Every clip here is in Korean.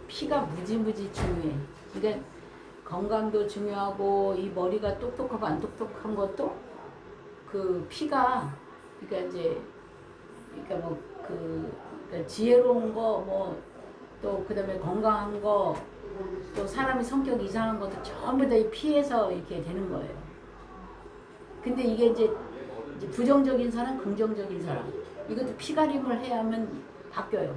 피가 무지무지 중요해. 그러니까 건강도 중요하고 이 머리가 똑똑하고 안 똑똑한 것도 그 피가 그러니까 이제 그러니까 그러니까 지혜로운 거 뭐 또 그다음에 건강한 거 또 사람이 성격 이상한 것도 전부 다 이 피에서 이렇게 되는 거예요. 근데 이게 이제 부정적인 사람, 긍정적인 사람 이것도 피가림을 해야 하면 바뀌어요.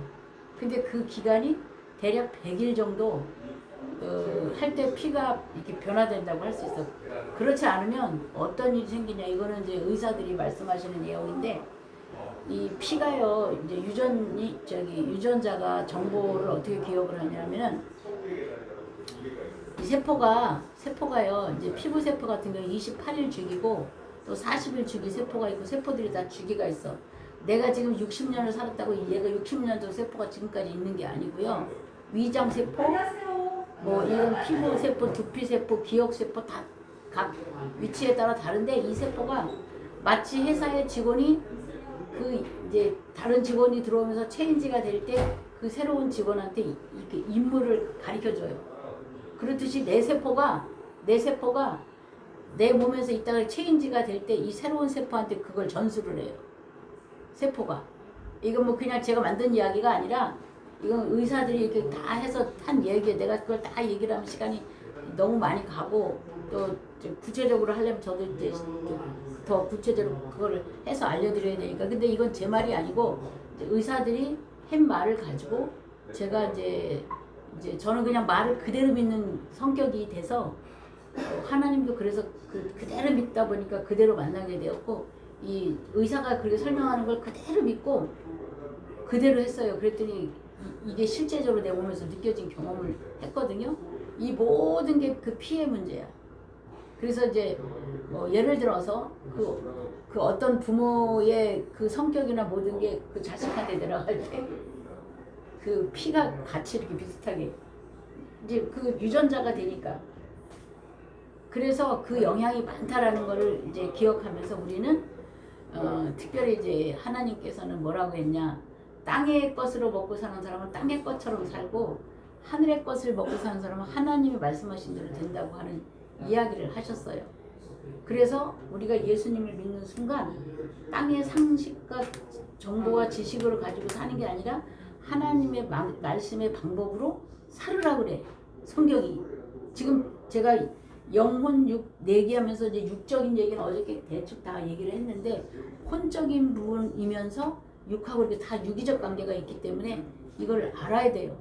근데 그 기간이 대략 100일 정도 할 때 피가 이렇게 변화된다고 할 수 있어. 그렇지 않으면 어떤 일이 생기냐 이거는 이제 의사들이 말씀하시는 내용인데 이 피가요 이제 유전자가 정보를 어떻게 기억을 하냐면은 이 세포가요 이제 피부 세포 같은 경우 28일 주기고 또 40일 주기 세포가 있고 세포들이 다 주기가 있어. 내가 지금 60년을 살았다고 얘가 60년도 세포가 지금까지 있는 게 아니고요. 위장 세포, 뭐 이런 피부 세포, 두피 세포, 기억 세포 다 각 위치에 따라 다른데 이 세포가 마치 회사의 직원이 그 이제 다른 직원이 들어오면서 체인지가 될 때 그 새로운 직원한테 이렇게 임무를 가르쳐 줘요. 그렇듯이 내 세포가 내 몸에서 있다가 체인지가 될 때 이 새로운 세포한테 그걸 전수를 해요. 세포가. 이건 뭐 그냥 제가 만든 이야기가 아니라 이건 의사들이 이렇게 다 해서 한 얘기에 내가 그걸 다 얘기를 하면 시간이 너무 많이 가고 또 구체적으로 하려면 저도 이제 더 구체적으로 그걸 해서 알려드려야 되니까. 근데 이건 제 말이 아니고 의사들이 한 말을 가지고 제가 이제 저는 그냥 말을 그대로 믿는 성격이 돼서 하나님도 그래서 그대로 믿다 보니까 그대로 만나게 되었고 이 의사가 그렇게 설명하는 걸 그대로 믿고 그대로 했어요. 그랬더니 이게 실제적으로 내 몸에서 느껴진 경험을 했거든요. 이 모든 게 그 피의 문제야. 그래서 이제 뭐 예를 들어서 그 어떤 부모의 그 성격이나 모든 게 그 자식한테 내려갈 때 그 피가 같이 이렇게 비슷하게 이제 그 유전자가 되니까 그래서 그 영향이 많다라는 거를 이제 기억하면서 우리는 특별히 이제 하나님께서는 뭐라고 했냐 땅의 것으로 먹고 사는 사람은 땅의 것처럼 살고 하늘의 것을 먹고 사는 사람은 하나님이 말씀하신 대로 된다고 하는 이야기를 하셨어요. 그래서 우리가 예수님을 믿는 순간 땅의 상식과 정보와 지식을 가지고 사는 게 아니라 하나님의 말씀의 방법으로 살으라 그래. 성경이. 지금 제가 영혼 육 내기하면서 이제 육적인 얘기는 어저께 대충 다 얘기를 했는데 혼적인 부분이면서 육하고 이렇게 다 유기적 관계가 있기 때문에 이걸 알아야 돼요.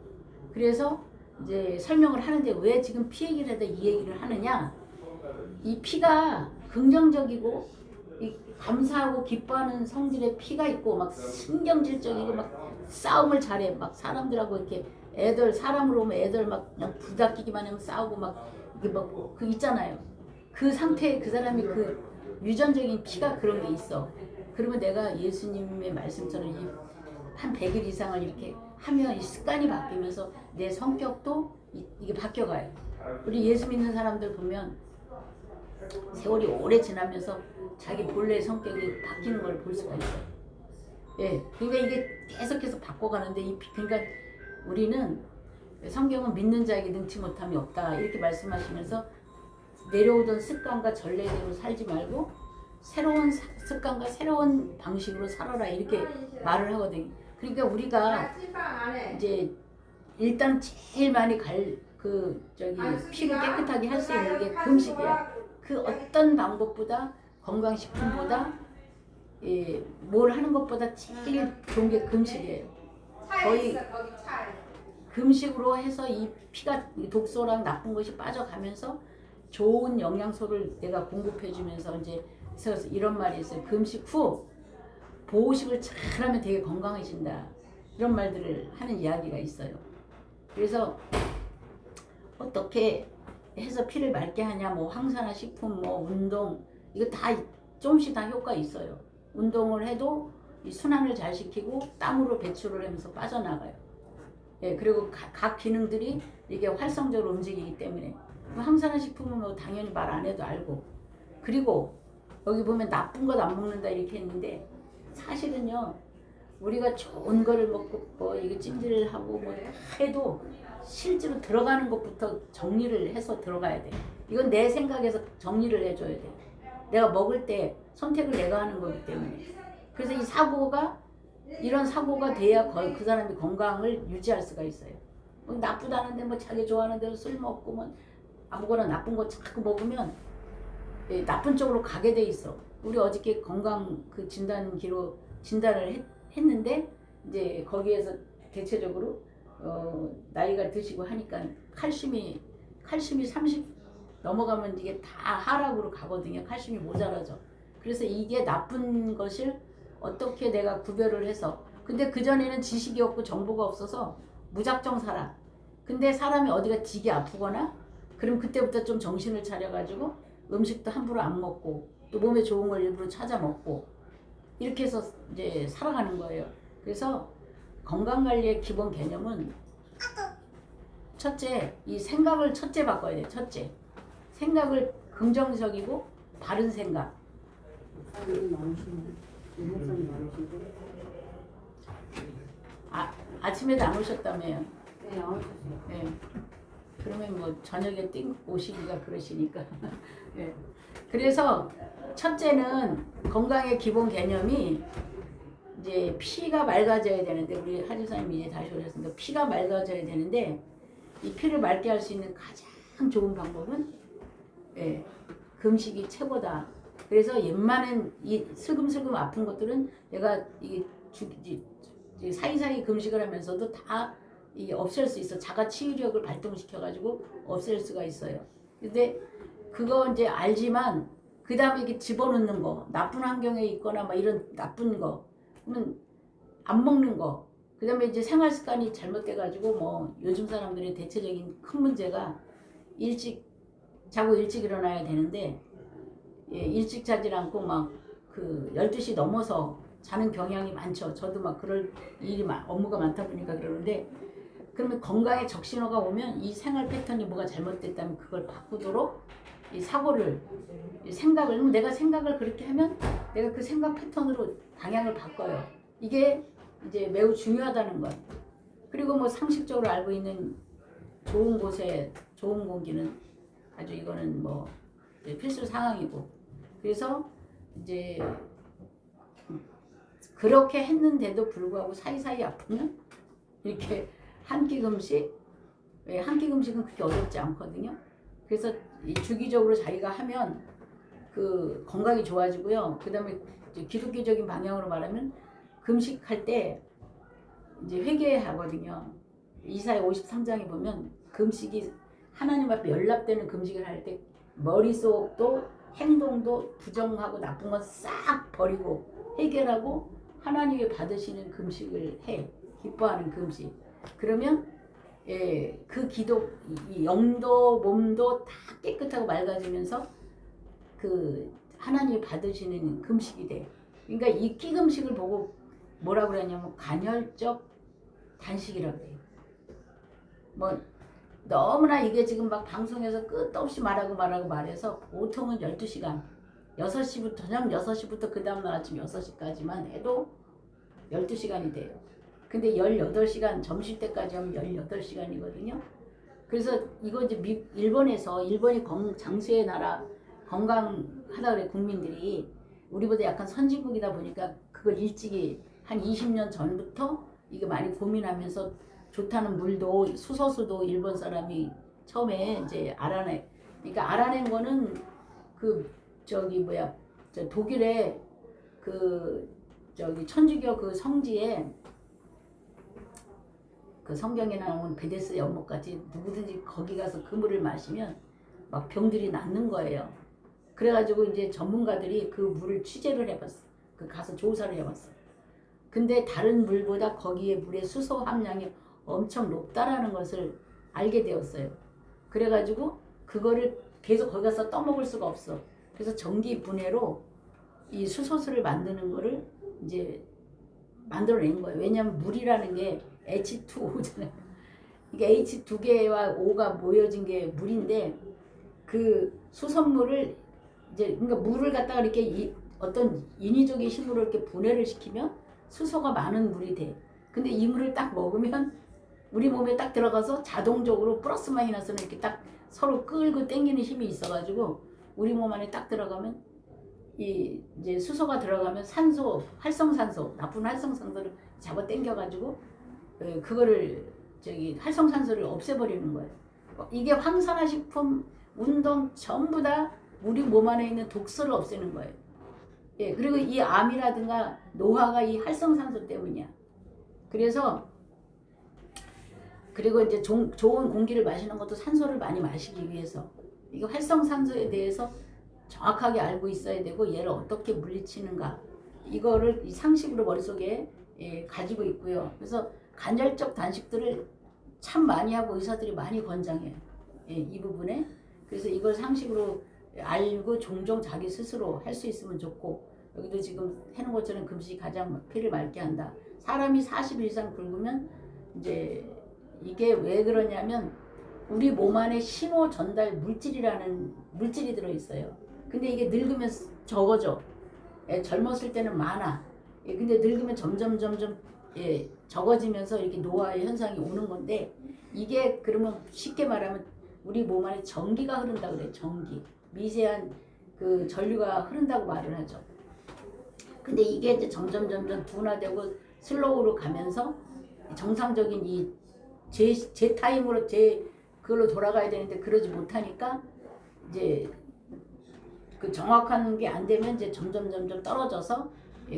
그래서 이제 설명을 하는데 왜 지금 피 얘기를 하다 이 얘기를 하느냐? 이 피가 긍정적이고 이 감사하고 기뻐하는 성질의 피가 있고 막 신경질적이고 막 싸움을 잘해. 막 사람들하고 이렇게 애들 사람으로 오면 애들 막 그냥 부닥기기만 하면 싸우고 막 이게 막 그 있잖아요. 그 상태에 그 사람이 그 유전적인 피가 그런 게 있어. 그러면 내가 예수님의 말씀처럼 한 100일 이상을 이렇게 하면 이 습관이 바뀌면서 내 성격도 이게 바뀌어가요. 우리 예수 믿는 사람들 보면 세월이 오래 지나면서 자기 본래 성격이 바뀌는 걸 볼 수가 있어요. 예, 그러니까 이게 계속해서 바꿔가는데 그러니까 우리는 성경은 믿는 자에게 능치 못함이 없다 이렇게 말씀하시면서 내려오던 습관과 전례대로 살지 말고 새로운 습관과 새로운 방식으로 살아라 이렇게 말을 하거든요. 그러니까 우리가 이제 일단 제일 많이 피를 깨끗하게 할 수 있는 게 금식이야. 그 어떤 방법보다 건강식품보다 뭘 하는 것보다 제일 좋은 게 금식이에요. 거의 금식으로 해서 이 피가 독소랑 나쁜 것이 빠져가면서 좋은 영양소를 내가 공급해주면서 이제 그래서 이런 말이 있어요. 금식 후 보호식을 잘하면 되게 건강해진다. 이런 말들을 하는 이야기가 있어요. 그래서 어떻게 해서 피를 맑게 하냐, 뭐 항산화 식품, 뭐 운동 이거 다 조금씩 다 효과 있어요. 운동을 해도 이 순환을 잘 시키고 땀으로 배출을 하면서 빠져나가요. 예, 그리고 각 기능들이 이게 활성적으로 움직이기 때문에 항산화 식품은 뭐 당연히 말 안 해도 알고 그리고 여기 보면 나쁜 것 안 먹는다 이렇게 했는데 사실은요 우리가 좋은 거를 먹고 뭐 이거 찜질을 하고 뭐 해도 실제로 들어가는 것부터 정리를 해서 들어가야 돼. 이건 내 생각에서 정리를 해줘야 돼. 내가 먹을 때 선택을 내가 하는 거기 때문에. 그래서 이 사고가 이런 사고가 돼야 그 사람이 건강을 유지할 수가 있어요. 나쁘다는데 뭐 자기 좋아하는 대로 술 먹고 뭐 아무거나 나쁜 거 자꾸 먹으면 나쁜 쪽으로 가게 돼 있어. 우리 어저께 건강 그 진단기로 진단을 했는데 이제 거기에서 대체적으로 나이가 드시고 하니까 칼슘이 30 넘어가면 이게 다 하락으로 가거든요. 칼슘이 모자라죠. 그래서 이게 나쁜 것을 어떻게 내가 구별을 해서, 근데 그전에는 지식이 없고 정보가 없어서 무작정 살아. 근데 사람이 어디가 되게 아프거나 그럼 그때부터 좀 정신을 차려가지고 음식도 함부로 안 먹고 또 몸에 좋은 걸 일부러 찾아 먹고 이렇게 해서 이제 살아가는 거예요. 그래서 건강관리의 기본 개념은 첫째, 이 생각을 첫째 바꿔야 돼요. 첫째, 생각을 긍정적이고 바른 생각. 아침에도 안 오셨다며요? 네, 안 오셨어요. 네. 그러면 뭐 저녁에 띵 오시기가 그러시니까. 네. 그래서 첫째는 건강의 기본 개념이 이제 피가 맑아져야 되는데, 우리 하주사님이 이제 다시 오셨으니까 피가 맑아져야 되는데, 이 피를 맑게 할 수 있는 가장 좋은 방법은 금식이 최고다. 그래서 웬만한 이 슬금슬금 아픈 것들은 내가 이게 사이사이 금식을 하면서도 다 이게 없앨 수 있어. 자가 치유력을 발동시켜가지고 없앨 수가 있어요. 근데 그거 이제 알지만 그 다음에 이게 집어넣는 거, 나쁜 환경에 있거나 막 이런 나쁜 거, 그러면 안 먹는 거, 그 다음에 이제 생활 습관이 잘못돼가지고 뭐 요즘 사람들의 대체적인 큰 문제가 일찍 자고 일찍 일어나야 되는데 일찍 자질 않고 막 그 12시 넘어서 자는 경향이 많죠. 저도 막 그럴 일이 업무가 많다 보니까 그러는데, 그러면 건강에 적신호가 오면 이 생활 패턴이 뭐가 잘못됐다면 그걸 바꾸도록 이 사고를, 이 생각을, 내가 생각을 그렇게 하면 내가 그 생각 패턴으로 방향을 바꿔요. 이게 이제 매우 중요하다는 것. 그리고 뭐 상식적으로 알고 있는 좋은 곳에 좋은 공기는 아주 이거는 뭐 필수 상황이고, 그래서 이제 그렇게 했는데도 불구하고 사이사이 아프면 이렇게 한 끼 금식, 한 끼 금식은 그렇게 어렵지 않거든요. 그래서 주기적으로 자기가 하면 그 건강이 좋아지고요. 그 다음에 기독교적인 방향으로 말하면 금식할 때 이제 회개하거든요. 이사야 53장에 보면 금식이 하나님 앞에 연락되는 금식을 할 때 머릿속도 행동도 부정하고 나쁜 건 싹 버리고 해결하고 하나님이 받으시는 금식을 해. 기뻐하는 금식. 그러면 그 기도, 이 영도 몸도 다 깨끗하고 맑아지면서 그 하나님이 받으시는 금식이 돼. 그러니까 이 끼금식을 보고 뭐라고 그러냐면 간헐적 단식이라고 해요. 뭐 너무나 이게 지금 막 방송에서 끝도 없이 말해서 보통은 12시간 6시부터 저녁 6시부터 그 다음날 아침 6시까지만 해도 12시간이 돼요. 근데 18시간 점심때까지 하면 18시간이거든요. 그래서 이거 이제 일본이 장수의 나라, 건강하다 그래. 국민들이 우리보다 약간 선진국이다 보니까 그걸 일찍이 한 20년 전부터 이게 많이 고민하면서 좋다는 물도 수소수도 일본 사람이 처음에 이제 알아내. 그러니까 알아낸 거는 독일의 천주교 그 성지에 그 성경에 나오는 베데스 연못같이 누구든지 거기 가서 그 물을 마시면 막 병들이 낫는 거예요. 그래가지고 이제 전문가들이 그 물을 취재를 해봤어. 그 가서 조사를 해봤어. 근데 다른 물보다 거기에 물의 수소 함량이 엄청 높다라는 것을 알게 되었어요. 그래가지고 그거를 계속 거기 가서 떠먹을 수가 없어. 그래서 전기 분해로 이 수소수를 만드는 거를 이제 만들어낸 거예요. 왜냐하면 물이라는 게 H2O잖아요. 이게 H2개와 O가 모여진 게 물인데 그 수돗물을 이제 그러니까 물을 갖다가 이렇게 어떤 인위적인 힘으로 이렇게 분해를 시키면 수소가 많은 물이 돼. 근데 이 물을 딱 먹으면 우리 몸에 딱 들어가서 자동적으로 플러스 마이너스는 이렇게 딱 서로 끌고 당기는 힘이 있어가지고 우리 몸 안에 딱 들어가면 이 이제 수소가 들어가면 산소, 활성산소, 나쁜 활성산소를 잡아 당겨가지고 그거를 저기 활성산소를 없애버리는 거예요. 이게 황산화식품, 운동 전부 다 우리 몸 안에 있는 독소를 없애는 거예요. 예, 그리고 이 암이라든가 노화가 이 활성산소 때문이야. 그래서 그리고 이제 좋은 공기를 마시는 것도 산소를 많이 마시기 위해서 이게 활성산소에 대해서 정확하게 알고 있어야 되고 얘를 어떻게 물리치는가 이거를 이 상식으로 머릿속에 가지고 있고요. 그래서 간헐적 단식들을 참 많이 하고 의사들이 많이 권장해요. 이 부분에. 그래서 이걸 상식으로 알고 종종 자기 스스로 할 수 있으면 좋고 여기도 지금 해놓은 것처럼 금식이 가장 피를 맑게 한다. 사람이 40일 이상 굶으면 이제 이게 왜 그러냐면 우리 몸 안에 신호 전달 물질이라는 물질이 들어있어요. 근데 이게 늙으면 적어져. 젊었을 때는 많아. 근데 늙으면 점점 적어지면서 이렇게 노화의 현상이 오는 건데 이게 그러면 쉽게 말하면 우리 몸 안에 전기가 흐른다 그래. 전기. 미세한 그 전류가 흐른다고 말을 하죠. 근데 이게 이제 점점 둔화되고 슬로우로 가면서 정상적인 이 제 타임으로 그걸로 돌아가야 되는데 그러지 못하니까 이제 그 정확한 게 안 되면 이제 점점 떨어져서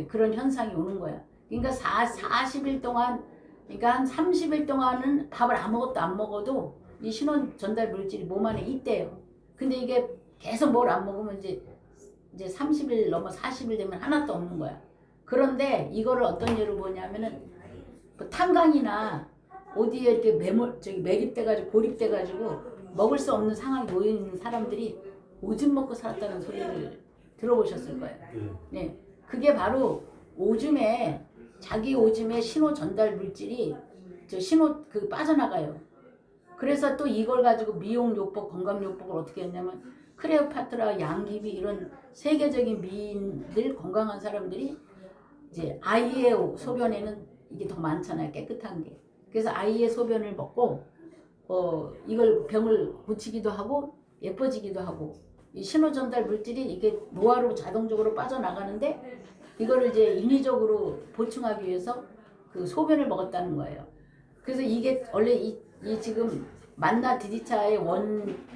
그런 현상이 오는 거야. 그러니까 40일 동안 그러니까 한 30일 동안은 밥을 아무것도 안 먹어도 이 신원 전달 물질이 몸 안에 있대요. 근데 이게 계속 뭘 안 먹으면 이제 30일 넘어 40일 되면 하나도 없는 거야. 그런데 이거를 어떤 예로 보냐면은 뭐 탄강이나 어디에 이렇게 매립돼가지고 고립돼가지고 먹을 수 없는 상황에 놓여 있는 사람들이 오줌 먹고 살았다는 소리를 들어보셨을 거예요. 네, 그게 바로 오줌에 자기 오줌에 신호 전달 물질이 신호 빠져나가요. 그래서 또 이걸 가지고 미용요법, 건강요법을 어떻게 했냐면 클레오파트라, 양귀비 이런 세계적인 미인들 건강한 사람들이 이제 아이의 소변에는 이게 더 많잖아요. 깨끗한 게. 그래서 아이의 소변을 먹고 이걸 병을 고치기도 하고 예뻐지기도 하고 이 신호 전달 물질이 이게 노화로 자동적으로 빠져나가는데 이거를 이제 인위적으로 보충하기 위해서 그 소변을 먹었다는 거예요. 그래서 이게 원래 이 지금 만나 디디차의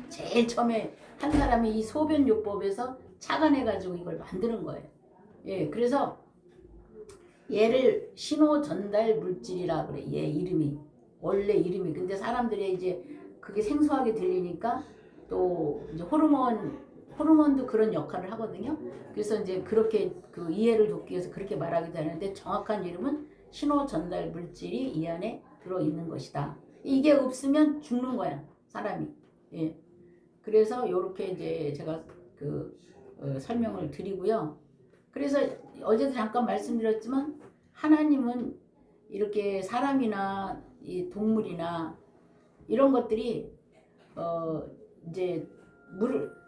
제일 처음에 한 사람이 이 소변요법에서 착안해가지고 이걸 만드는 거예요. 예, 그래서 얘를 신호 전달 물질이라 그래. 얘 이름이 원래 이름이. 근데 사람들이 이제 그게 생소하게 들리니까 또 이제 호르몬도 그런 역할을 하거든요. 그래서 이제 그렇게 그 이해를 돕기 위해서 그렇게 말하기도 하는데 정확한 이름은 신호 전달 물질이 이 안에 들어 있는 것이다. 이게 없으면 죽는 거야 사람이. 예. 그래서 요렇게 이제 제가 설명을 드리고요. 그래서 어제도 잠깐 말씀드렸지만 하나님은 이렇게 사람이나 이 동물이나 이런 것들이 이제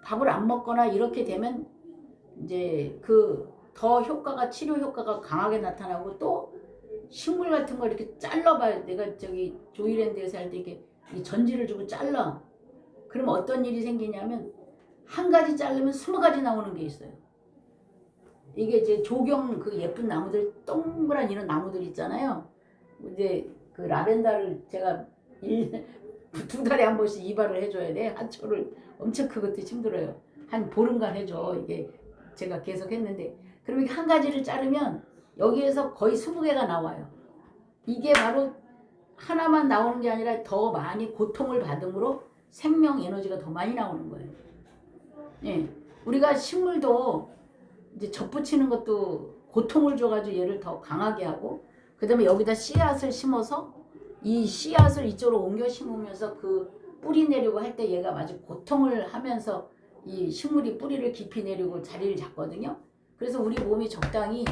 밥을 안 먹거나 이렇게 되면 이제 더 치료 효과가 강하게 나타나고 또 식물 같은 거 이렇게 잘라봐요. 내가 저기 조이랜드에서 할 때 이렇게 이 전지를 주고 잘라. 그러면 어떤 일이 생기냐면 한 가지 자르면 20가지 나오는 게 있어요. 이게 이제 조경 예쁜 나무들 동그란 이런 나무들 있잖아요. 이제 그 라벤더를 제가 2달에 한 번씩 이발을 해줘야 돼. 한 초를 엄청 그것도 힘들어요. 한 보름간 해줘. 이게 제가 계속 했는데 그러면 한 가지를 자르면 여기에서 거의 20개가 나와요. 이게 바로 하나만 나오는 게 아니라 더 많이 고통을 받음으로 생명 에너지가 더 많이 나오는 거예요. 예, 우리가 식물도 이제 접붙이는 것도 고통을 줘가지고 얘를 더 강하게 하고 그 다음에 여기다 씨앗을 심어서 이 씨앗을 이쪽으로 옮겨 심으면서 그 뿌리 내리고 할 때 얘가 아주 고통을 하면서 이 식물이 뿌리를 깊이 내리고 자리를 잡거든요. 그래서 우리 몸이 적당히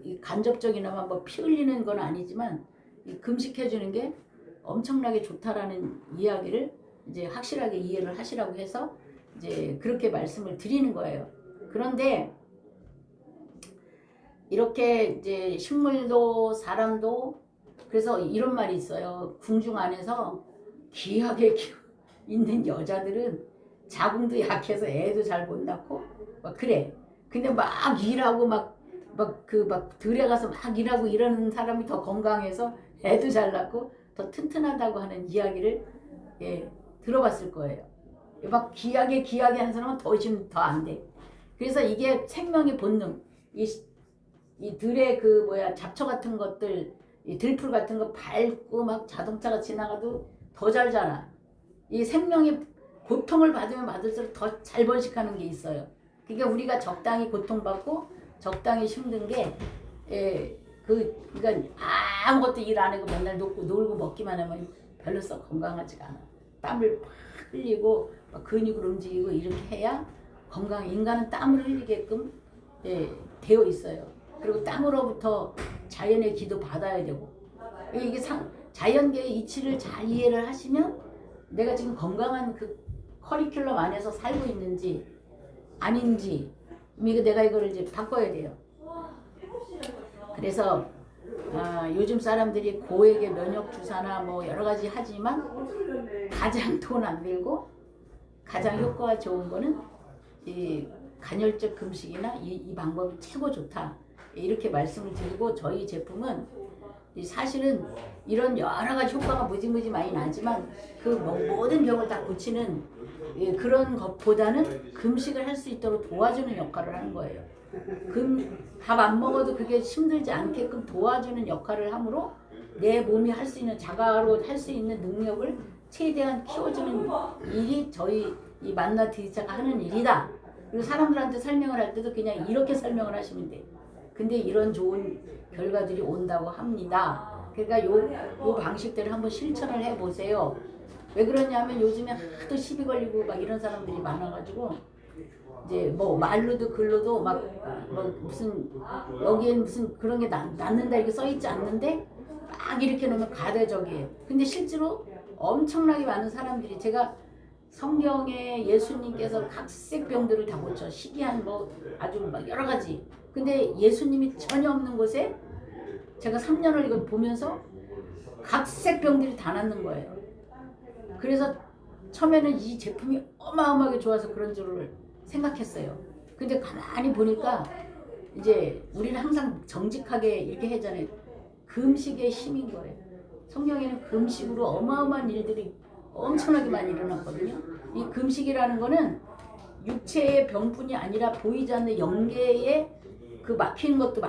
이 간접적이나마 뭐 피 흘리는 건 아니지만 이 금식해주는 게 엄청나게 좋다라는 이야기를 이제 확실하게 이해를 하시라고 해서 이제 그렇게 말씀을 드리는 거예요. 그런데 이렇게 이제 식물도 사람도 그래서 이런 말이 있어요. 궁중 안에서 귀하게 있는 여자들은 자궁도 약해서 애도 잘 못 낳고 막 그래. 근데 막 일하고 막 들에 가서 막 일하고 이러는 사람이 더 건강해서 애도 잘 낳고 더 튼튼하다고 하는 이야기를 예, 들어봤을 거예요. 막 귀하게 하는 사람은 더 지금 더 안 돼. 그래서 이게 생명의 본능, 이 들의 그 뭐야 잡초 같은 것들, 이 들풀 같은 거 밟고 막 자동차가 지나가도 더 잘 자라. 이 생명의 고통을 받으면 받을수록 더 잘 번식하는 게 있어요. 그러니까 우리가 적당히 고통받고 적당히 힘든 게, 그러니까 아무것도 일 안 하고 맨날 놀고 먹기만 하면 별로 썩 건강하지가 않아. 땀을 팍 흘리고 근육을 움직이고 이렇게 해야 건강. 인간은 땀을 흘리게끔 되어 있어요. 그리고 땀으로부터 자연의 기도 받아야 되고, 이게 자연계의 이치를 잘 이해를 하시면 내가 지금 건강한 그 커리큘럼 안에서 살고 있는지 아닌지 내가 이거를 이제 바꿔야 돼요. 그래서 요즘 사람들이 고액의 면역 주사나 뭐 여러 가지 하지만 가장 돈 안 들고 가장 효과가 좋은 거는 이 간헐적 금식이나 이 방법이 최고 좋다. 이렇게 말씀을 드리고, 저희 제품은 사실은 이런 여러 가지 효과가 무지무지 많이 나지만 그 모든 병을 다 고치는 그런 것보다는 금식을 할 수 있도록 도와주는 역할을 하는 거예요. 밥 안 먹어도 그게 힘들지 않게끔 도와주는 역할을 함으로 내 몸이 할 수 있는, 자가로 할 수 있는 능력을 최대한 키워주는 일이 저희 이 만나 디지차가 하는 일이다. 그리고 사람들한테 설명을 할 때도 그냥 이렇게 설명을 하시면 돼. 근데 이런 좋은 결과들이 온다고 합니다. 그러니까 요 방식대로 한번 실천을 해보세요. 왜 그러냐면 요즘에 하도 시비 걸리고 막 이런 사람들이 많아가지고 이제 뭐 말로도 글로도 막 무슨 여기엔 무슨 그런 게 낫는다 이렇게 써있지 않는데 막 이렇게 놓으면 가대적이에요. 근데 실제로 엄청나게 많은 사람들이, 제가 성경에 예수님께서 각색 병들을 다 고쳐, 희귀한 뭐 아주 막 여러 가지. 근데 예수님이 전혀 없는 곳에 제가 3년을 이걸 보면서 각색 병들이 다 낫는 거예요. 그래서 처음에는 이 제품이 어마어마하게 좋아서 그런 줄을 생각했어요. 근데 가만히 보니까 이제 우리는 항상 정직하게 이렇게 하잖아요. 금식의 힘인 거예요. 성경에는 금식으로 어마어마한 일들이 엄청나게 많이 일어났거든요. 이 금식이라는 거는 육체의 병뿐이 아니라 보이지 않는 영계의 그 막히는 것도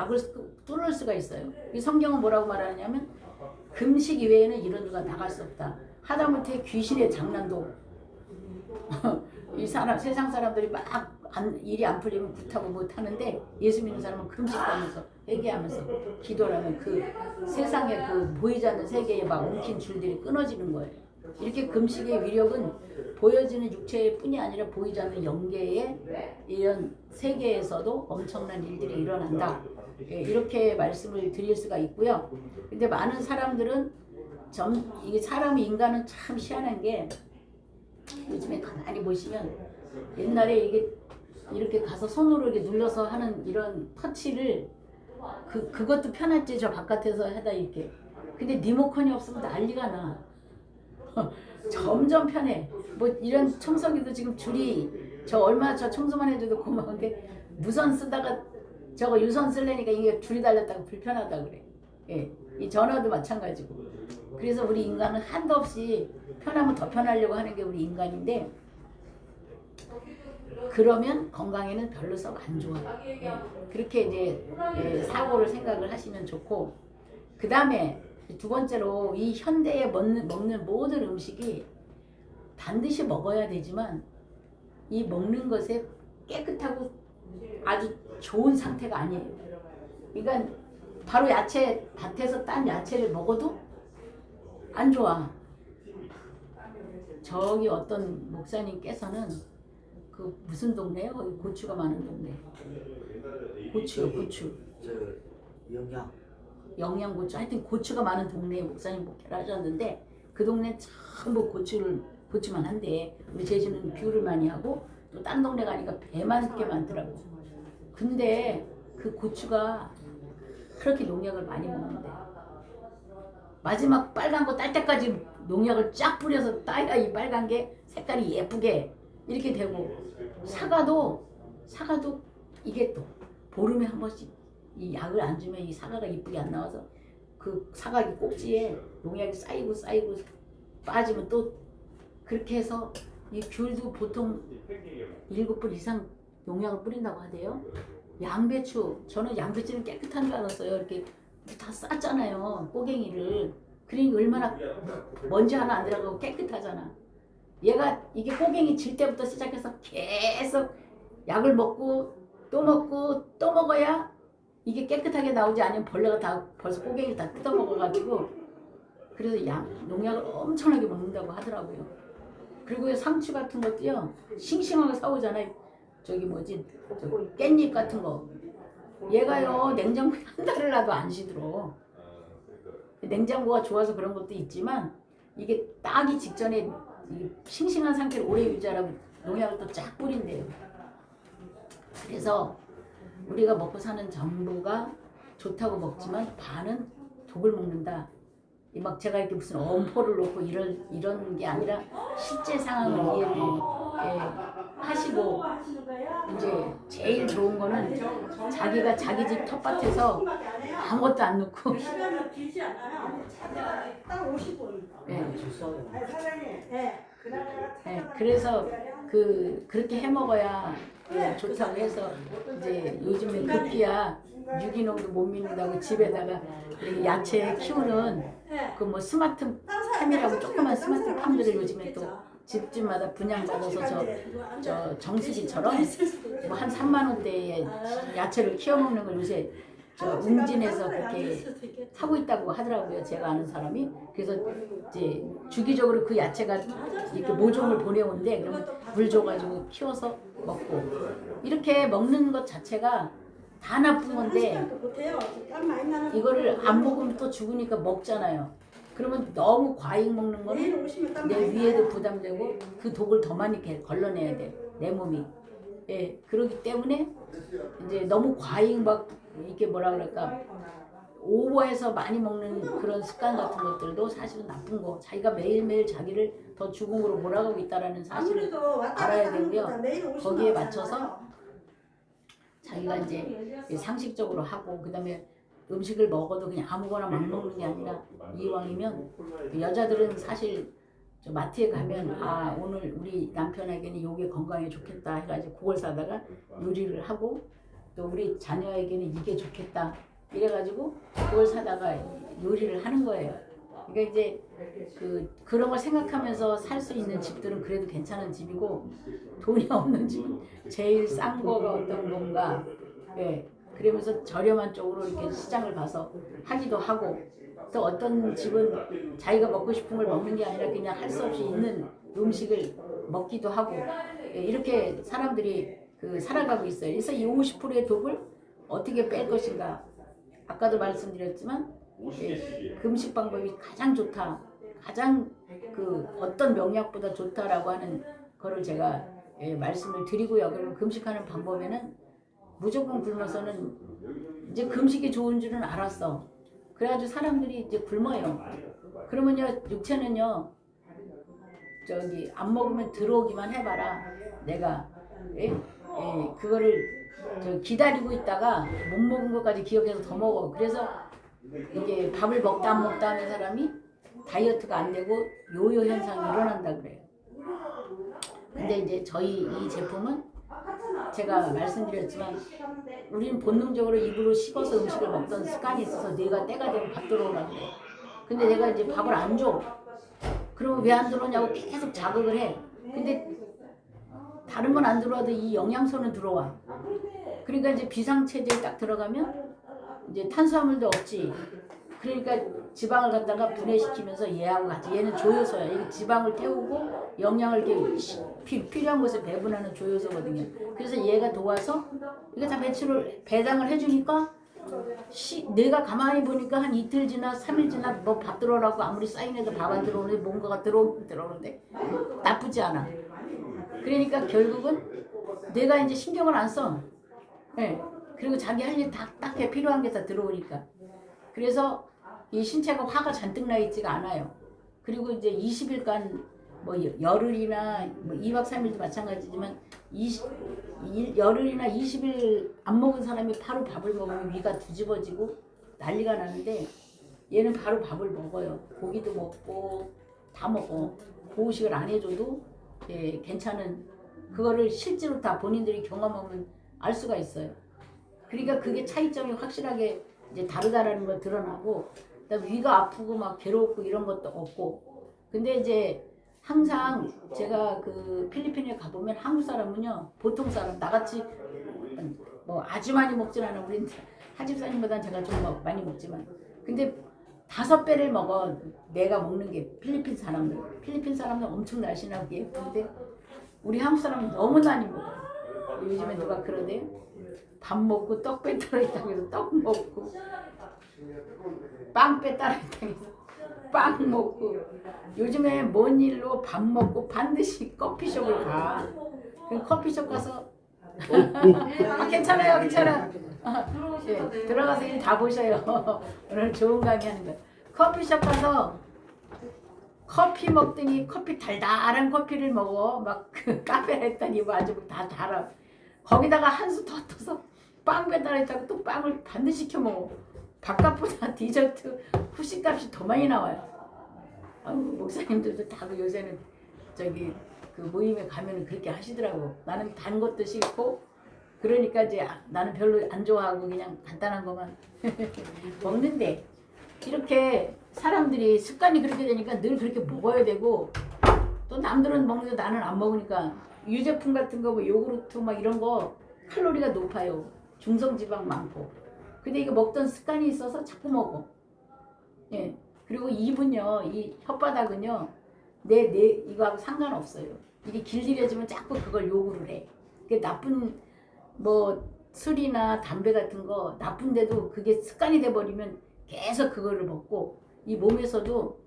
뚫을 수가 있어요. 이 성경은 뭐라고 말하냐면 금식 이외에는 이런 누가 나갈 수 없다. 하다못해 귀신의 장난도 이 세상 사람들이 일이 안 풀리면 굿하고 못하는데 예수 믿는 사람은 금식하면서 회개하면서 기도를 하면 그 세상에 그 보이지 않는 세계에 막 엉킨 줄들이 끊어지는 거예요. 이렇게 금식의 위력은 보여지는 육체의 뿐이 아니라 보이지 않는 영계의 이런 세계에서도 엄청난 일들이 일어난다. 이렇게 말씀을 드릴 수가 있고요. 근데 많은 사람들은 이게 인간은 참 희한한 게, 요즘에 가만히 보시면 옛날에 이게 이렇게 가서 손으로 이렇게 눌러서 하는 이런 터치를 그것도 편했지, 저 바깥에서 하다 이렇게. 근데 리모컨이 없으면 난리가 나. 점점 편해. 뭐 이런 청소기도 지금 줄이 얼마 저 청소만 해줘도 고마운데 무선 쓰다가 저거 유선 쓰려니까 이게 줄이 달렸다고 불편하다 그래. 예, 이 전화도 마찬가지고. 그래서 우리 인간은 한도 없이 편하면 더 편하려고 하는 게 우리 인간인데, 그러면 건강에는 별로 썩 안 좋아. 예, 그렇게 이제 사고를 생각을 하시면 좋고, 그 다음에 두 번째로 이 현대에 먹는 모든 음식이 반드시 먹어야 되지만 이 먹는 것에 깨끗하고 아주 좋은 상태가 아니에요. 그러니까 바로 밭에서 딴 야채를 먹어도 안 좋아. 저기 어떤 목사님께서는 그 무슨 동네요? 거기 고추가 많은 동네. 고추. 영양고추. 하여튼 고추가 많은 동네에 목사님 목회를 하셨는데 그 동네 전부 고추만 한데, 우리 제주는 뷰를 많이 하고 또 딴 동네 가니까 배만 꽤 많더라고. 근데 그 고추가 그렇게 농약을 많이 먹는데 마지막 빨간 거 딸 때까지 농약을 쫙 뿌려서 따야 이 빨간 게 색깔이 예쁘게 이렇게 되고, 사과도 이게 또 보름에 한 번씩 이 약을 안 주면 이 사과가 이쁘게 안 나와서 그 사과 꼭지에 농약이 쌓이고 빠지면 또 그렇게 해서 이 귤도 보통 7번 이상 농약을 뿌린다고 하대요. 양배추, 저는 양배추는 깨끗한 줄 알았어요. 이렇게 다 쌌잖아요, 꼬갱이를. 그러니까 얼마나 먼지 하나 안 들어가고 깨끗하잖아. 얘가 이게 꼬갱이 질 때부터 시작해서 계속 약을 먹고 또 먹어야 이게 깨끗하게 나오지, 않으면 벌레가 다 벌써 꼬갱이를 다 뜯어먹어가지고. 그래서 농약을 엄청나게 먹는다고 하더라고요. 그리고 상추 같은 것도요, 싱싱하게 사오잖아요. 저기 뭐지, 깻잎 같은 거. 얘가요, 냉장고에 한 달을 놔도 안 시들어. 냉장고가 좋아서 그런 것도 있지만, 이게 따기 직전에 싱싱한 상태를 오래 유지하라고 농약을 또 쫙 뿌린대요. 그래서 우리가 먹고 사는 전부가 좋다고 먹지만 반은 독을 먹는다. 막 제가 이렇게 무슨 엄포를 놓고 이런 게 아니라 실제 상황을 이해를 하시고, 이제 제일 좋은 거는 자기가 자기 집 텃밭에서 아무것도 안 넣고 그래서 그렇게 해 먹어야 좋다고 해서, 이제 요즘에 급기야 유기농도 못 믿는다고 집에다가 이렇게 야채 키우는 그 뭐 스마트팜이라고 조그만 스마트팜들을 요즘에 또 집집마다 분양받아서 저 정수기처럼 뭐 한 3만 원대의 야채를 키워 먹는 걸 요새 저 웅진에서 그렇게 하고 있다고 하더라고요, 제가 아는 사람이. 그래서 이제 주기적으로 그 야채가 이렇게 모종을 보내온대. 그러면 물 줘가지고 키워서 먹고, 이렇게 먹는 것 자체가 다 나쁜 건데, 이거를 안 먹으면 또 죽으니까 먹잖아요. 그러면 너무 과잉 먹는 거는 내 위에도 부담되고 그 독을 더 많이 걸러내야 돼, 내 몸이. 그렇기 때문에 이제 너무 과잉 막 이게 뭐라 그럴까, 오버해서 많이 먹는 그런 습관 같은 것들도 사실은 나쁜 거. 자기가 매일매일 자기를 더 죽음으로 몰아가고 있다는 사실을 알아야 되고요. 거기에 맞춰서 자기가 이제 상식적으로 하고, 그 다음에 음식을 먹어도 그냥 아무거나 막 먹는 게 아니라, 이왕이면 여자들은 사실 저 마트에 가면 오늘 우리 남편에게는 요게 건강에 좋겠다 해가지고 그걸 사다가 요리를 하고, 또 우리 자녀에게는 이게 좋겠다 이래가지고 그걸 사다가 요리를 하는 거예요. 그러니까 이제 그런 걸 생각하면서 살 수 있는 집들은 그래도 괜찮은 집이고, 돈이 없는 집은 제일 싼 거가 어떤 건가, 그러면서 저렴한 쪽으로 이렇게 시장을 봐서 하기도 하고, 또 어떤 집은 자기가 먹고 싶은 걸 먹는 게 아니라 그냥 할 수 없이 있는 음식을 먹기도 하고, 이렇게 사람들이 살아가고 있어요. 그래서 이 50%의 독을 어떻게 뺄 것인가, 아까도 말씀드렸지만 금식 방법이 가장 좋다, 가장 어떤 명약보다 좋다라고 하는 거를 제가 말씀을 드리고요. 그러면 금식하는 방법에는 무조건 굶어서는, 이제 금식이 좋은 줄은 알았어. 그래가지고 사람들이 이제 굶어요. 그러면요, 육체는요, 저기 안 먹으면 들어오기만 해봐라. 내가 그거를 기다리고 있다가 못 먹은 것까지 기억해서 더 먹어. 그래서 이게 밥을 먹다 안 먹다 하는 사람이 다이어트가 안 되고 요요 현상이 일어난다 그래요. 근데 이제 저희 이 제품은 제가 말씀드렸지만, 우리는 본능적으로 입으로 씹어서 음식을 먹던 습관이 있어서 뇌가 때가 되면 밥 들어오라고 그래. 근데 내가 이제 밥을 안 줘. 그러면 왜 안 들어오냐고 계속 자극을 해. 근데 다른 건 안 들어와도 이 영양소는 들어와. 그러니까 이제 비상체제에 딱 들어가면 이제 탄수화물도 없지. 그러니까 지방을 갖다가 분해시키면서 얘하고 같이, 얘는 조효소야. 이게 지방을 태우고 영양을 이렇게 필요한 곳에 배분하는 조효소거든요. 그래서 얘가 도와서 이게 다 배당을 해주니까, 내가 가만히 보니까 한 이틀 지나 3일 지나 뭐 밥 들어오라고 아무리 사인해도 밥 안 들어오는데 뭔가가 들어오는데 나쁘지 않아. 그러니까 결국은 내가 이제 신경을 안 써. 그리고 자기 할 일 딱 필요한 게 다 들어오니까. 그래서 이 신체가 화가 잔뜩 나 있지가 않아요. 그리고 이제 20일간 뭐 열흘이나 뭐 2박 3일도 마찬가지지만 열흘이나 20일 안 먹은 사람이 바로 밥을 먹으면 위가 뒤집어지고 난리가 나는데 얘는 바로 밥을 먹어요. 고기도 먹고 다 먹어. 보호식을 안 해줘도 예, 괜찮은 그거를 실제로 다 본인들이 경험하면 알 수가 있어요. 그러니까 그게 차이점이 확실하게 이제 다르다라는 걸 드러나고 그다음에 위가 아프고 막 괴롭고 이런 것도 없고 근데 이제 항상 제가 그 필리핀에 가보면 한국 사람은요 보통 사람 나같이 뭐 아주 많이 먹진 않아 우린 하집사님보다는 제가 좀 많이 먹지만 근데 5배를 먹어 내가 먹는 게 필리핀 사람들 엄청 날씬하고 예쁜데 우리 한국 사람은 너무 많이 먹어요. 요즘에 누가 그러대요? 밥 먹고 떡 뺐다라 있다고 해서 떡 먹고 빵 뺐다라 있다고 해서 빵 먹고 요즘에 뭔 일로 밥 먹고 반드시 커피숍을 가. 그 커피숍 가서 아, 괜찮아요 괜찮아 예, 들어가서 일 다 보셔요. 오늘 좋은 강의하는 거 커피숍 가서 커피 먹더니 커피 달달한 커피를 먹어 막 그 카페를 했더니 뭐 아주 다 달아 거기다가 한 수 더 떠서 빵 배달했다고 또 빵을 반드시 시켜 먹어. 바깥보다 디저트 후식값이 더 많이 나와요. 목사님들도 다 요새는 저기 그 모임에 가면은 그렇게 하시더라고. 나는 단 것도 싫고 그러니까 이제 나는 별로 안 좋아하고 그냥 간단한 것만 먹는데 이렇게 사람들이 습관이 그렇게 되니까 늘 그렇게 먹어야 되고 또 남들은 먹는데 나는 안 먹으니까 유제품 같은 거 뭐 요구르트 막 이런 거 칼로리가 높아요. 중성지방 많고 근데 이거 먹던 습관이 있어서 자꾸 먹어. 예. 그리고 입은요 이 혓바닥은요 내 이거하고 상관없어요. 이게 길들여지면 자꾸 그걸 요구를 해. 그게 나쁜 뭐 술이나 담배 같은 거 나쁜데도 그게 습관이 돼버리면 계속 그거를 먹고 이 몸에서도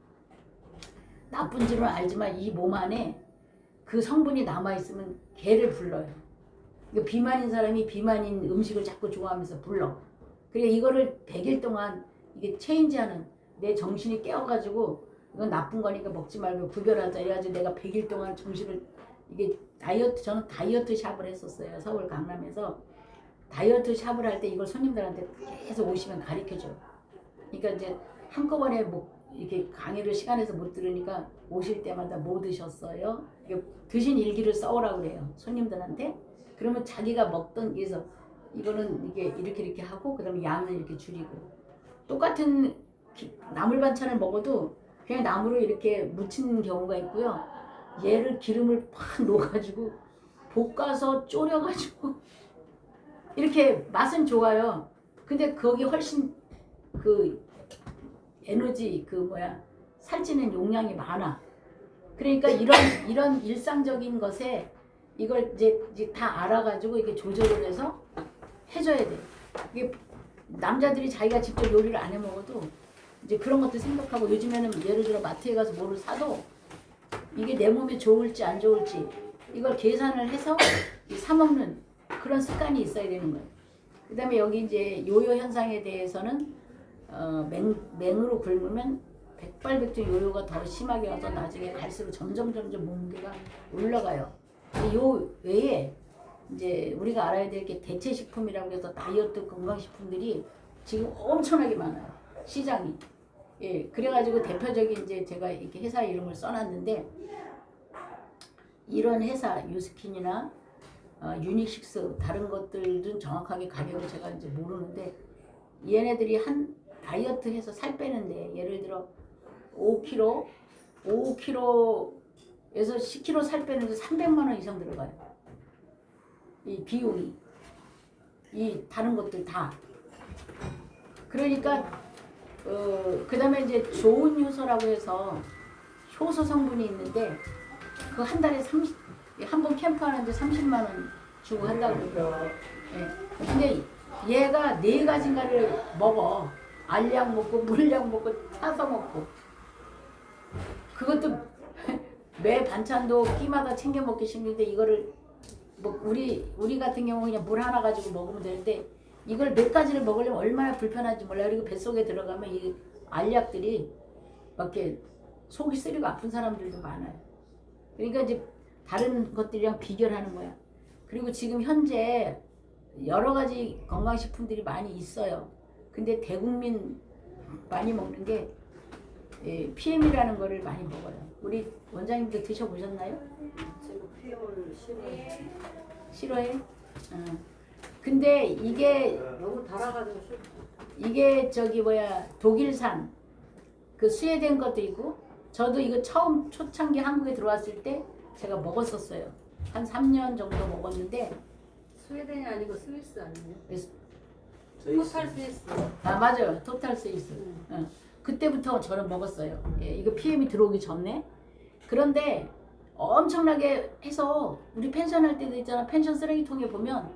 나쁜 줄은 알지만 이 몸 안에 그 성분이 남아있으면 개를 불러요. 그러니까 비만인 사람이 비만인 음식을 자꾸 좋아하면서 불러. 그래 이거를 100일 동안 이게 체인지하는 내 정신이 깨어가지고 이건 나쁜 거니까 먹지 말고 구별하자. 이래가지고 내가 100일 동안 정신을 이게 저는 다이어트 샵을 했었어요. 서울 강남에서 다이어트 샵을 할 때 이걸 손님들한테 계속 오시면 가르쳐줘요. 그러니까 이제 한꺼번에 뭐 이렇게 강의를 시간에서 못 들으니까 오실 때마다 뭐 드셨어요? 드신 일기를 써오라고 그래요. 손님들한테. 그러면 자기가 먹던 게서 이거는 이게 이렇게 하고 그다음에 양을 이렇게 줄이고 똑같은 나물 반찬을 먹어도 그냥 나물을 이렇게 무치는 경우가 있고요. 얘를 기름을 팍 넣어가지고 볶아서 졸여가지고 이렇게 맛은 좋아요. 근데 거기 훨씬 그 에너지 살찌는 용량이 많아. 그러니까 이런 일상적인 것에 이걸 이제 다 알아가지고 이게 조절을 해서 해줘야 돼. 이게 남자들이 자기가 직접 요리를 안 해 먹어도 이제 그런 것도 생각하고 요즘에는 예를 들어 마트에 가서 뭐를 사도 이게 내 몸에 좋을지 안 좋을지 이걸 계산을 해서 사 먹는 그런 습관이 있어야 되는 거예요. 그다음에 여기 이제 요요 현상에 대해서는 맹으로 굶으면 백발백중 요요가 더 심하게 와서 나중에 갈수록 점점 몸무게가 올라가요. 요 외에 이제 우리가 알아야 될 게 대체식품이라고 해서 다이어트 건강식품들이 지금 엄청나게 많아요. 시장이. 예, 그래가지고 대표적인 이제 제가 이렇게 회사 이름을 써놨는데 이런 회사 유스킨이나 유닉식스 다른 것들은 정확하게 가격을 제가 이제 모르는데 얘네들이 한 다이어트 해서 살 빼는데 예를 들어 5kg 에서 10kg 살 빼는데 300만 원 이상 들어가요. 이 비용이 이 다른 것들 다. 그러니까 그 다음에 이제 좋은 효소라고 해서 효소 성분이 있는데 그 한 달에 한 번 캠프 하는데 30만 원 주고 한다고 그러더라고요. 예. 근데 얘가 4가지인가를 먹어. 알약 먹고 물약 먹고 타서 먹고 그것도 매 반찬도 끼마다 챙겨 먹기 힘든데 이거를 뭐 우리 같은 경우 그냥 물 하나 가지고 먹으면 되는데 이걸 몇 가지를 먹으려면 얼마나 불편한지 몰라. 그리고 뱃속에 들어가면 이 알약들이 막 이렇게 속이 쓰리고 아픈 사람들도 많아요. 그러니까 이제 다른 것들이랑 비교를 하는 거야. 그리고 지금 현재 여러 가지 건강식품들이 많이 있어요. 근데 대국민 많이 먹는 게 PM이라는 거를 많이 먹어요. 우리 원장님도 드셔보셨나요? 지금 PM을 싫어해. 싫어해? 근데 이게 너무 달아가지고 싫어. 이게 저기 뭐야 독일산 그 스웨덴 것도 있고 저도 이거 처음 초창기 한국에 들어왔을 때 제가 먹었었어요. 한 3년 정도 먹었는데 스웨덴이 아니고 스위스 아니에요? 그래서 토탈 스위스. 아 맞아요. 토탈 스위스. 그때부터 저는 먹었어요. 예, 이거 PM이 들어오기 전에. 그런데 엄청나게 해서 우리 펜션 할 때도 있잖아. 펜션 쓰레기통에 보면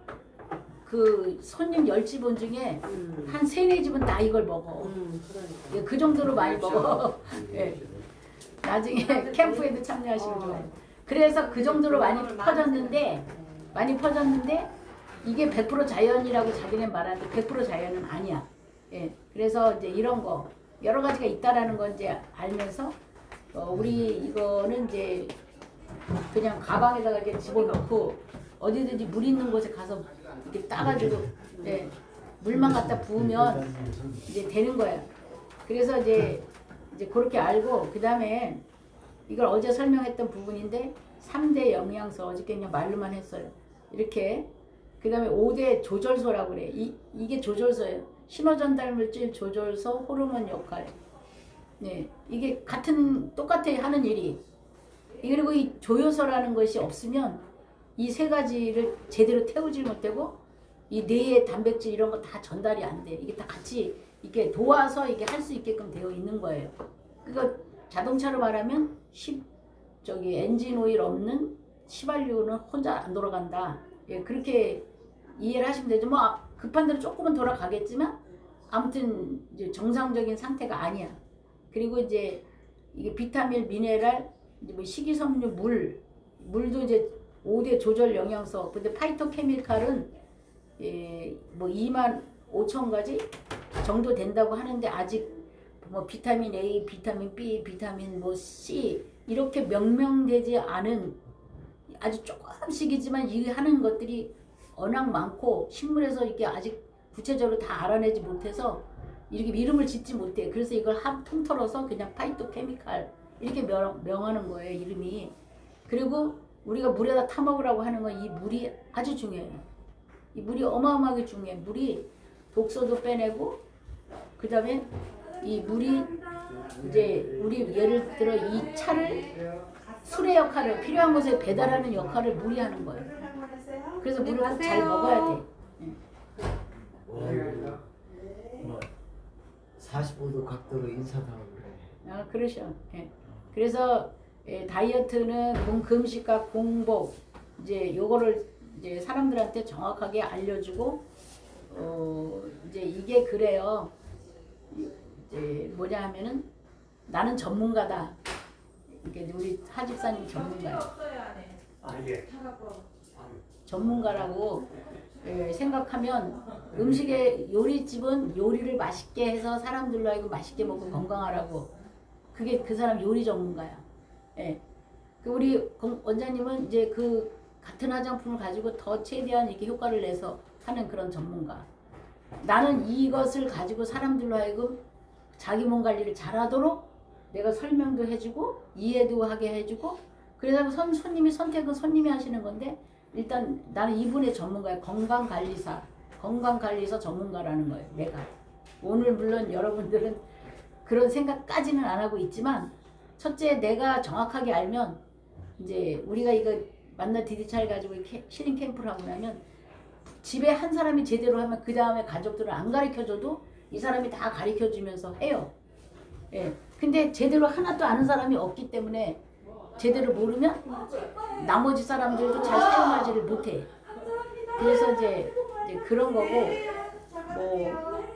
그 손님 10집 중에 한 3-4집은 다 이걸 먹어. 그러니까. 예, 그 정도로 많이 먹어. 예. 나중에 캠프에도 참여하시면 좋아요. 그래서 그 정도로 많이 퍼졌는데 이게 100% 자연이라고 자기네 말하는데 100% 자연은 아니야. 예. 그래서 이제 이런 거 여러 가지가 있다라는 건 이제 알면서 우리 이거는 이제 그냥 가방에다가 이렇게 집어넣고 어디든지 물 있는 곳에 가서 이렇게 따가지고 예. 물만 갖다 부으면 이제 되는 거야. 그래서 이제 그렇게 알고 그 다음에 이걸 어제 설명했던 부분인데 3대 영양소 어저께 그냥 말로만 했어요. 이렇게 그 다음에 5대 조절소라고 그래. 이게 조절소예요. 신호전달물질 조절소 호르몬 역할. 네, 이게 똑같아 하는 일이. 그리고 이 조효소라는 것이 없으면 이 세 가지를 제대로 태우지 못하고 이 뇌의 단백질 이런 거 다 전달이 안 돼. 이게 다 같이 이렇게 도와서 이게 할 수 있게끔 되어 있는 거예요. 그러니까 자동차로 말하면 엔진 오일 없는 휘발유는 혼자 안 돌아간다. 예, 그렇게 이해를 하시면 되죠. 뭐 급한 대로 조금은 돌아가겠지만 아무튼 이제 정상적인 상태가 아니야. 그리고 이제 이게 비타민, 미네랄, 이제 뭐 식이섬유, 물도 이제 5대 조절 영양소. 근데 파이토케미칼은 뭐 25,000가지 정도 된다고 하는데 아직 뭐 비타민 A, 비타민 B, 비타민 뭐 C 이렇게 명명되지 않은 아주 조금씩이지만 이 하는 것들이 워낙 많고 식물에서 이게 아직 구체적으로 다 알아내지 못해서 이렇게 이름을 짓지 못해. 그래서 이걸 통틀어서 그냥 파이토케미칼 이렇게 명하는 거예요, 이름이. 그리고 우리가 물에다 타먹으라고 하는 건 이 물이 아주 중요해요. 이 물이 어마어마하게 중요해. 물이 독소도 빼내고 그 다음에 이 물이 이제 우리 예를 들어 이 차를 술의 역할을 필요한 곳에 배달하는 역할을 물이 하는 거예요. 그래서 물을 꼭 잘 먹어야 돼. 뭐 45도 각도로 인사도 하고 그래. 아, 그러셔. 예. 그래서 다이어트는 금식과 공복 이제 요거를 이제 사람들한테 정확하게 알려주고 이제 이게 그래요. 이제 뭐냐 하면은 나는 전문가다. 이게 우리 하집사님 전문가예요. 전문가라고 생각하면 음식의 요리집은 요리를 맛있게 해서 사람들로 하여금 맛있게 먹고 건강하라고. 그게 그 사람 요리 전문가야. 예. 우리 원장님은 이제 그 같은 화장품을 가지고 더 최대한 이렇게 효과를 내서 하는 그런 전문가. 나는 이것을 가지고 사람들로 하여금 자기 몸 관리를 잘하도록 내가 설명도 해주고 이해도 하게 해주고 그래서 손님이 선택은 손님이 하시는 건데 일단 나는 이분의 전문가야. 건강관리사 전문가라는 거예요. 내가 오늘 물론 여러분들은 그런 생각까지는 안 하고 있지만 첫째 내가 정확하게 알면 이제 우리가 이거 만나 디디차를 가지고 힐링 캠프를 하고 나면 집에 한 사람이 제대로 하면 그 다음에 가족들을 안 가르쳐줘도 이 사람이 다 가르쳐주면서 해요. 예. 근데 제대로 하나도 아는 사람이 없기 때문에 제대로 모르면 나머지 사람들도 잘 사용하지를 못해. 그래서 이제 그런 거고 뭐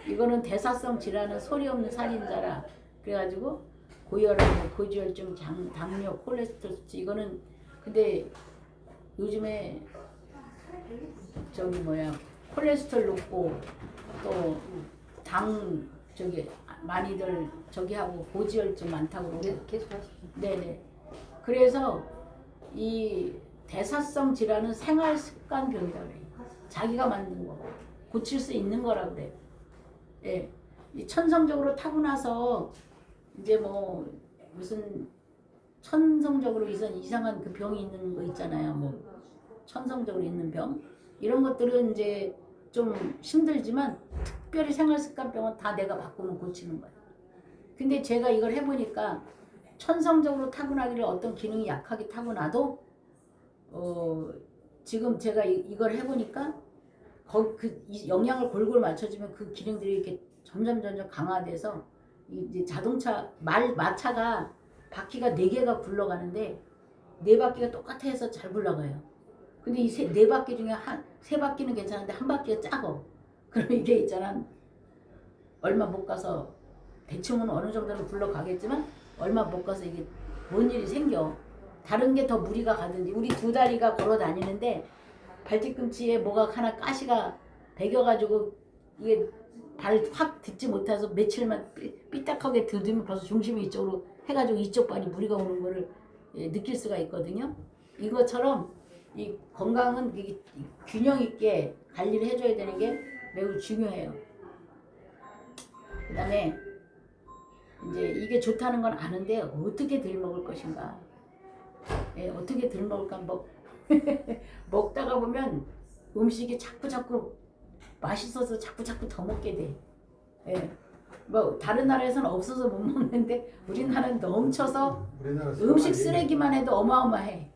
이거는 대사성 질환은 소리 없는 살인자라 그래가지고 고혈압, 고지혈증, 당뇨, 콜레스테롤 수치 이거는 근데 요즘에 콜레스테롤 높고 또 많이들 저기 하고 고지혈증 많다고 그러고. 네, 계속 하십시오. 네네. 그래서 이 대사성 질환은 생활 습관 병이라 그래요. 자기가 만든 거 고칠 수 있는 거라 그래요. 예. 이 천성적으로 타고나서 이제 뭐 무슨 천성적으로 이상한 그 병이 있는 거 있잖아요. 뭐 천성적으로 있는 병 이런 것들은 이제 좀 힘들지만 특별히 생활습관병은 다 내가 바꾸면 고치는 거예요. 근데 제가 이걸 해보니까 천성적으로 타고나기를 어떤 기능이 약하게 타고나도 지금 제가 이걸 해보니까 이 영양을 골고루 맞춰주면 그 기능들이 이렇게 점점 강화돼서 이제 자동차 마차가 바퀴가 4개가 굴러가는데 4바퀴가 똑같아 해서 잘 굴러가요. 근데 이 4바퀴 중에 3바퀴는 괜찮은데 1바퀴가 작어. 그럼 이게 있잖아. 얼마 못 가서 대충은 어느 정도는 굴러가겠지만 얼마 못 가서 이게 뭔 일이 생겨. 다른 게 더 무리가 가든지. 우리 2다리가 걸어 다니는데 발뒤꿈치에 뭐가 하나 가시가 배겨가지고 이게 발 확 딛지 못해서 며칠만 삐딱하게 들으면 벌써 중심이 이쪽으로 해가지고 이쪽 발이 무리가 오는 거를 느낄 수가 있거든요. 이것처럼 이 건강은 균형 있게 관리를 해줘야 되는 게 매우 중요해요. 그 다음에 이제 이게 좋다는 건 아는데 어떻게 덜 먹을 것인가. 어떻게 덜 먹을까. 먹다가 보면 음식이 자꾸 맛있어서 자꾸 더 먹게 돼. 뭐 다른 나라에서는 없어서 못 먹는데 우리나라는 넘쳐서 우리나라 음식 생활이- 쓰레기만 해도 어마어마해.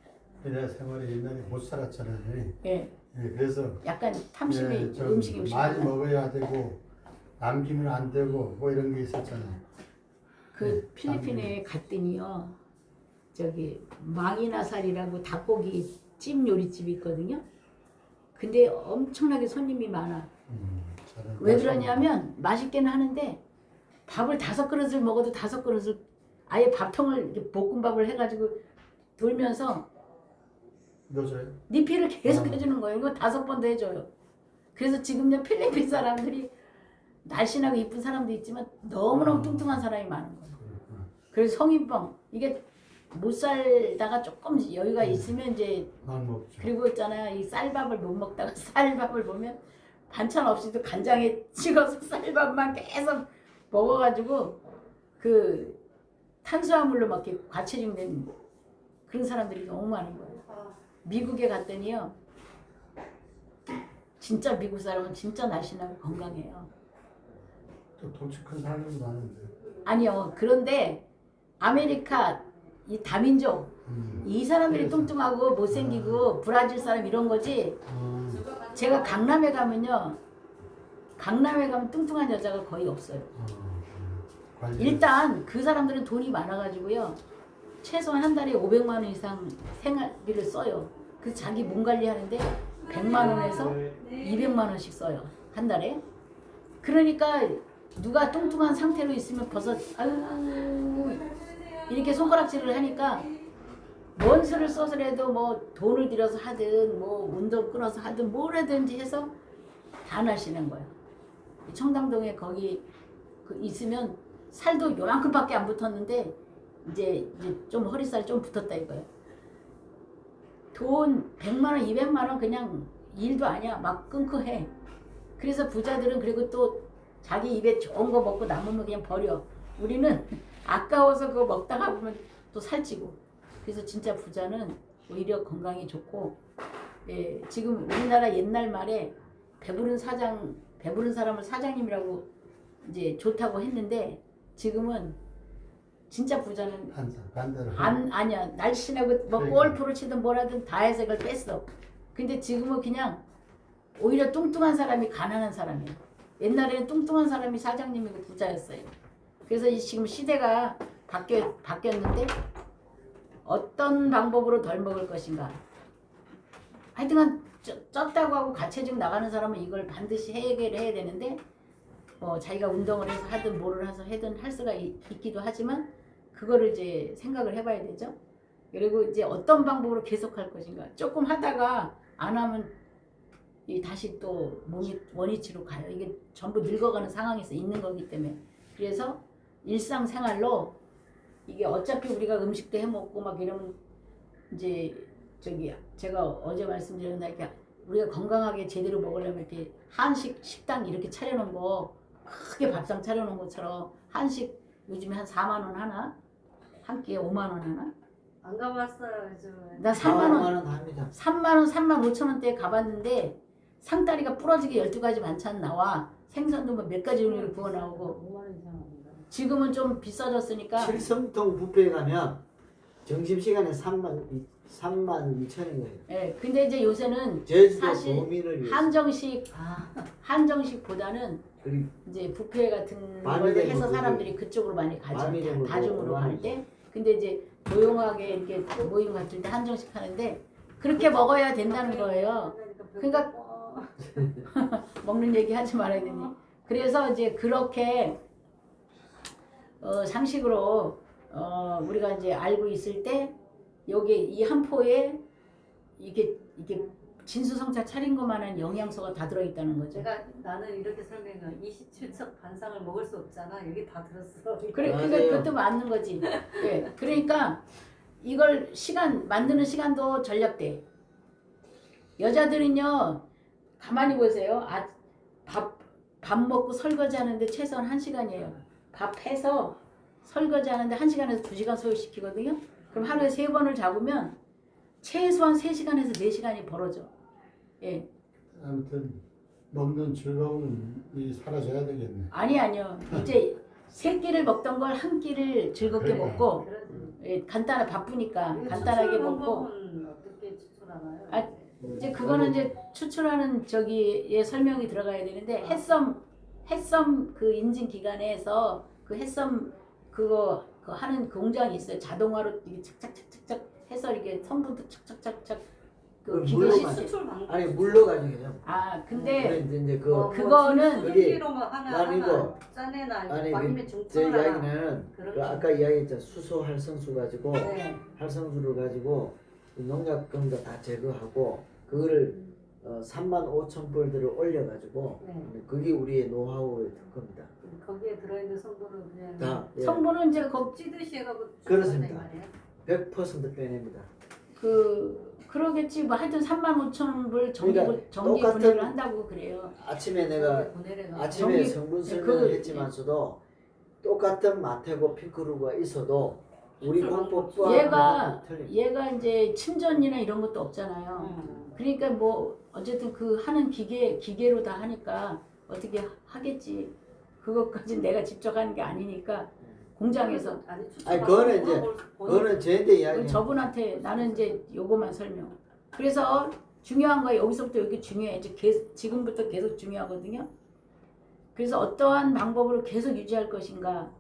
우리나라 생활이 옛날에 못 살았잖아요. 예. 그래서 약간 탐심이 좀 음식이 많이 음식이 먹어야 되고 남기면 안 되고 뭐 이런 게 있었잖아요. 그 필리핀에 갔더니요. 저기 망이나살이라고 닭고기 찜 요리집이 있거든요. 근데 엄청나게 손님이 많아. 왜 그러냐면 맛있게는 하는데 밥을 5그릇을 먹어도 5그릇을 아예 밥통을 이렇게 볶음밥을 해가지고 돌면서 넣어줘요? 리필을 계속 해주는 거예요. 이거 5번도 해줘요. 그래서 지금요 필리핀 사람들이 날씬하고 이쁜 사람도 있지만 너무너무 뚱뚱한 사람이 많은 거예요. 그래서 성인병 이게 못 살다가 조금 여유가 있으면 이제 안 먹죠. 그리고 있잖아요. 이 쌀밥을 못 먹다가 쌀밥을 보면 반찬 없이도 간장에 찍어서 쌀밥만 계속 먹어가지고 그 탄수화물로 막 이렇게 과체중 된 그런 사람들이 너무 많은 거예요. 미국에 갔더니요. 진짜 미국 사람은 진짜 날씬하고 건강해요. 또 덩치 큰 사람도 많은데. 아니요. 그런데 아메리카 이 다민족 이 사람들이 뚱뚱하고 못생기고 브라질 사람 이런 거지. 제가 강남에 가면요. 강남에 가면 뚱뚱한 여자가 거의 없어요. 일단 그 사람들은 돈이 많아가지고요. 최소한 한 달에 500만 원 이상 생활비를 써요. 그래서 자기 몸 관리하는데 100만 원에서 200만 원씩 써요. 한 달에. 그러니까 누가 뚱뚱한 상태로 있으면 벌써 아유 이렇게 손가락질을 하니까 뭔 수를 써서라도 뭐 돈을 들여서 하든 뭐 운동 끊어서 하든 뭘 하든지 해서 다 날씬한 거예요. 청담동에 거기 있으면 살도 요만큼밖에 안 붙었는데 이제 좀 허리살 좀 붙었다 이거예요. 돈 100만 원, 200만 원 그냥 일도 아니야. 막 끊고 해. 그래서 부자들은 그리고 또 자기 입에 좋은 거 먹고 남으면 그냥 버려. 우리는 아까워서 그거 먹다가 보면 또 살찌고. 그래서 진짜 부자는 오히려 건강이 좋고, 예, 지금 우리나라 옛날 말에 배부른 사람을 사장님이라고 이제 좋다고 했는데 지금은 진짜 부자는 반대로. 아니야. 날씬하고 뭐 그러니까. 골프를 치든 뭐라든 다 해서 그걸 뺐어. 근데 지금은 그냥 오히려 뚱뚱한 사람이 가난한 사람이에요. 옛날에는 뚱뚱한 사람이 사장님이고 부자였어요. 그래서 지금 시대가 바뀌었는데 어떤 방법으로 덜 먹을 것인가. 하여튼간 쪘다고 하고 가체중 나가는 사람은 이걸 반드시 해결을 해야 되는데 자기가 운동을 해서 하든 뭐를 해서 하든 할 수가 있기도 하지만 그거를 이제 생각을 해봐야 되죠. 그리고 이제 어떤 방법으로 계속할 것인가. 조금 하다가 안 하면 다시 또 몸이 원위치로 가요. 이게 전부 늙어가는 상황에서 있는 거기 때문에 그래서 일상생활로 이게 어차피 우리가 음식도 해 먹고 막 이러면 이제 저기 제가 어제 말씀드렸는데 이렇게 우리가 건강하게 제대로 먹으려면 이렇게 한식 식당 이렇게 차려놓은 거 크게 밥상 차려놓은 것처럼 한식 요즘에 한 4만 원 하나? 한 끼에 5만 원 하나? 안 가봤어요 요즘에. 나 3만 원, 4만 원 합니다. 3만 원, 3만 5천 원대에 가봤는데 상다리가 부러지게 12가지 반찬 나와. 생선도 뭐 몇 가지 종류를 구워 나오고. 5만 원 이상 합니다. 지금은 좀 비싸졌으니까. 칠성동 뷔페에 가면 점심시간에 3만 2천인 거예요. 예, 근데 이제 요새는 제주도 사실 도민을 위해서. 한정식보다는 그리고 이제 뷔페 같은 많이 걸 되는 해서 분들이 사람들이 그쪽으로 많이 가죠. 많이 되는 다중으로 분들 갈 때. 근데 이제 조용하게 이렇게 모임 같을 때 한정식 하는데 그렇게 먹어야 된다는 거예요. 그러니까 먹는 얘기 하지 말아야 되니. 그래서 이제 그렇게 상식으로 우리가 이제 알고 있을 때 여기 이 한 포에 이게 진수성찬 차린 것만한 영양소가 다 들어있다는 거죠. 나는 이렇게 설명해. 27척 반상을 먹을 수 없잖아. 여기 다 들었어. 그래, 맞아요. 그것도 맞는 거지. 예, 그러니까 이걸 만드는 시간도 절약돼. 여자들은요, 가만히 보세요. 밥 먹고 설거지 하는데 최소한 1시간이에요. 밥 해서 설거지 하는데 1시간에서 2시간 소요시키거든요. 그럼 하루에 3번을 잡으면 최소한 3시간에서 4시간이 벌어져. 예. 아무튼 먹는 즐거움이 사라져야 되겠네. 아니요. 이제 3끼를 먹던 걸 한 끼를 즐겁게 그러니까. 먹고, 그러지. 예, 간단하게 바쁘니까 이거 간단하게 추출 먹고. 방법은 어떻게 추출하나요? 아, 이제 그거는 이제 추출하는 저기에 설명이 들어가야 되는데 햇섬 그 인증 기관에서 그 햇섬 그거 하는 공장이 있어요. 자동화로 이게 착착착착착 해서 이게 성분도 착착착착 그 그걸 기계 물로 시스템. 추출 방법. 아니 물로 가지고 해요. 아 근데 이제 그거는 수기로만 아니, 이거 짜내나 아니 아니면 제 중증 하나. 이야기는 그렇게. 그 아까 이야기했잖아. 수소 활성수 가지고 네. 활성수를 가지고 농약금도 다 제거하고 그거를 3만 5천 볼트를 올려가지고 네. 그게 우리의 노하우의 특허입니다. 거기에 들어있는 성분은 그냥 다 예, 성분은 이제 찌듯이 해가지고 그렇습니다. 추출한다 이 말이에요? 100% 빼냅니다. 그러겠지 뭐 하여튼 35,000불 그러니까 전기 똑같은- 분해를 한다고 그래요. 아침에 내가 보내래가 아침에 전기- 성분 네, 설명을 그- 했지만서도 똑같은 마테고 피크루가 있어도 우리 공법과 얘가 이제 침전이나 이런 것도 없잖아요. 그러니까 뭐 어쨌든 그 하는 기계로 다 하니까 어떻게 하겠지. 그것까지 내가 직접 하는 게 아니니까 공장에서 아니 그거는 이제 그거는 저한테 이야기. 저분한테 나는 이제 요거만 설명. 그래서 중요한 거야. 여기서부터 여기 중요해. 이제 지금부터 계속 중요하거든요. 그래서 어떠한 방법으로 계속 유지할 것인가.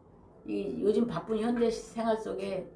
이 요즘 바쁜 현대 생활 속에